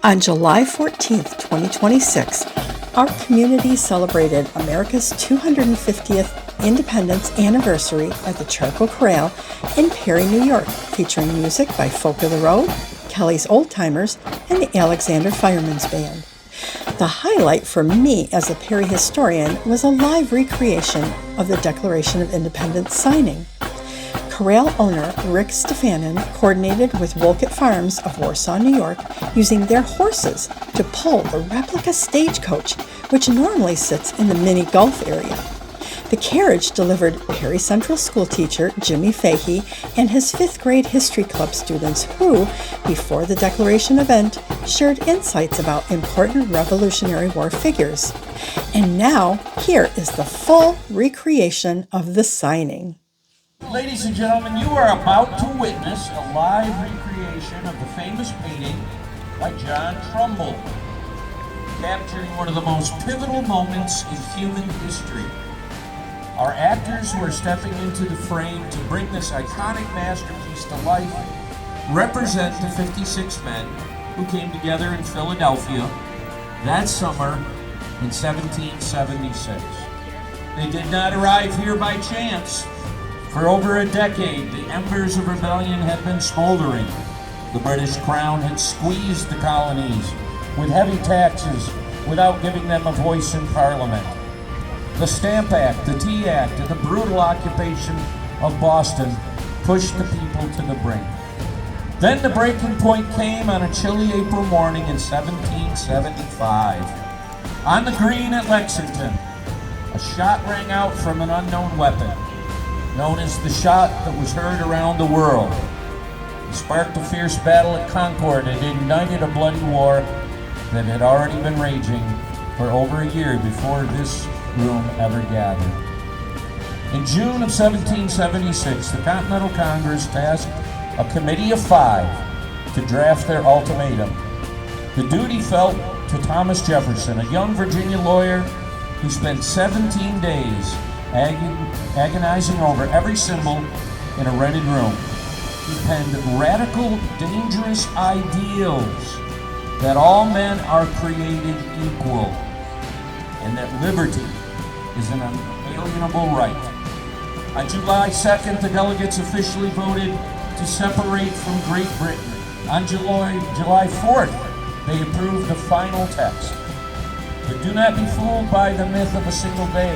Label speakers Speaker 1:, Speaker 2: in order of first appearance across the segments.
Speaker 1: On July 14th, 2026, our community celebrated America's 250th Independence Anniversary at the Charcoal Corral in Perry, New York, featuring music by Folk of the Road, Kelly's Old Timers, and the Alexander Firemen's Band. The highlight for me as a Perry historian was a live recreation of the Declaration of Independence signing. Corral owner Rick Stefanon coordinated with Wolcott Farms of Warsaw, New York, using their horses to pull the replica stagecoach, which normally sits in the mini Gulf area. The carriage delivered Perry Central School teacher Jimmy Fahey and his 5th grade history club students who, before the Declaration event, shared insights about important Revolutionary War figures. And now, here is the full recreation of the signing.
Speaker 2: Ladies and gentlemen, you are about to witness a live recreation of the famous painting by John Trumbull, capturing one of the most pivotal moments in human history. Our actors who are stepping into the frame to bring this iconic masterpiece to life represent the 56 men who came together in Philadelphia that summer in 1776. They did not arrive here by chance. For over a decade, the embers of rebellion had been smoldering. The British Crown had squeezed the colonies with heavy taxes without giving them a voice in Parliament. The Stamp Act, the Tea Act, and the brutal occupation of Boston pushed the people to the brink. Then the breaking point came on a chilly April morning in 1775. On the green at Lexington, a shot rang out from an unknown weapon, known as the shot that was heard around the world. It sparked a fierce battle at Concord and ignited a bloody war that had already been raging for over a year before this room ever gathered. In June of 1776, the Continental Congress tasked a committee of 5 to draft their ultimatum. The duty fell to Thomas Jefferson, a young Virginia lawyer who spent 17 days agonizing over every symbol in a rented room. He penned radical, dangerous ideals that all men are created equal and that liberty is an unalienable right. On July 2nd, the delegates officially voted to separate from Great Britain. On July 4th, they approved the final text. But do not be fooled by the myth of a single day.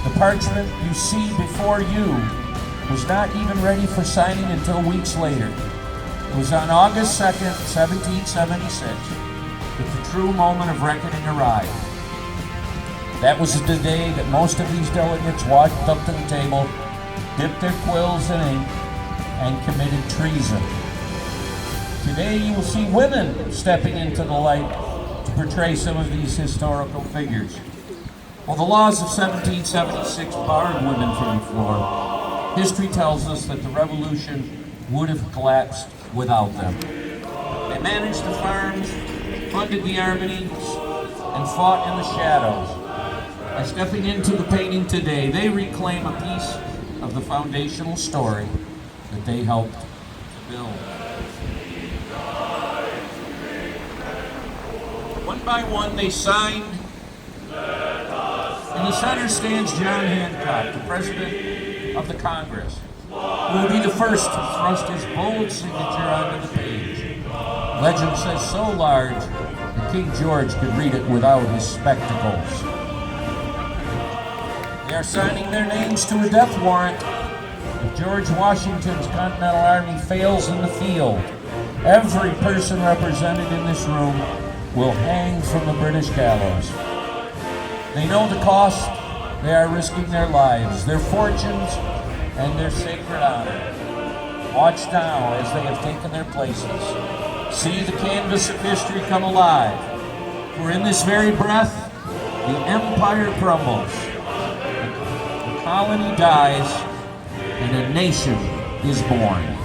Speaker 2: The parchment you see before you was not even ready for signing until weeks later. It was on August 2nd, 1776, that the true moment of reckoning arrived. That was the day that most of these delegates walked up to the table, dipped their quills in ink, and committed treason. Today you will see women stepping into the light to portray some of these historical figures. Well, the laws of 1776 barred women from the floor. History tells us that the revolution would have collapsed without them. They managed the farms, funded the armies, and fought in the shadows. By stepping into the painting today, they reclaim a piece of the foundational story that they helped to build. One by one, they signed. In the center stands John Hancock, the President of the Congress, who will be the first to thrust his bold signature onto the page. Legend says so large that King George could read it without his spectacles. They are signing their names to a death warrant. If George Washington's Continental Army fails in the field, every person represented in this room will hang from the British gallows. They know the cost. They are risking their lives, their fortunes, and their sacred honor. Watch now as they have taken their places. See the canvas of history come alive. For in this very breath, the empire crumbles. The colony dies, and a nation is born.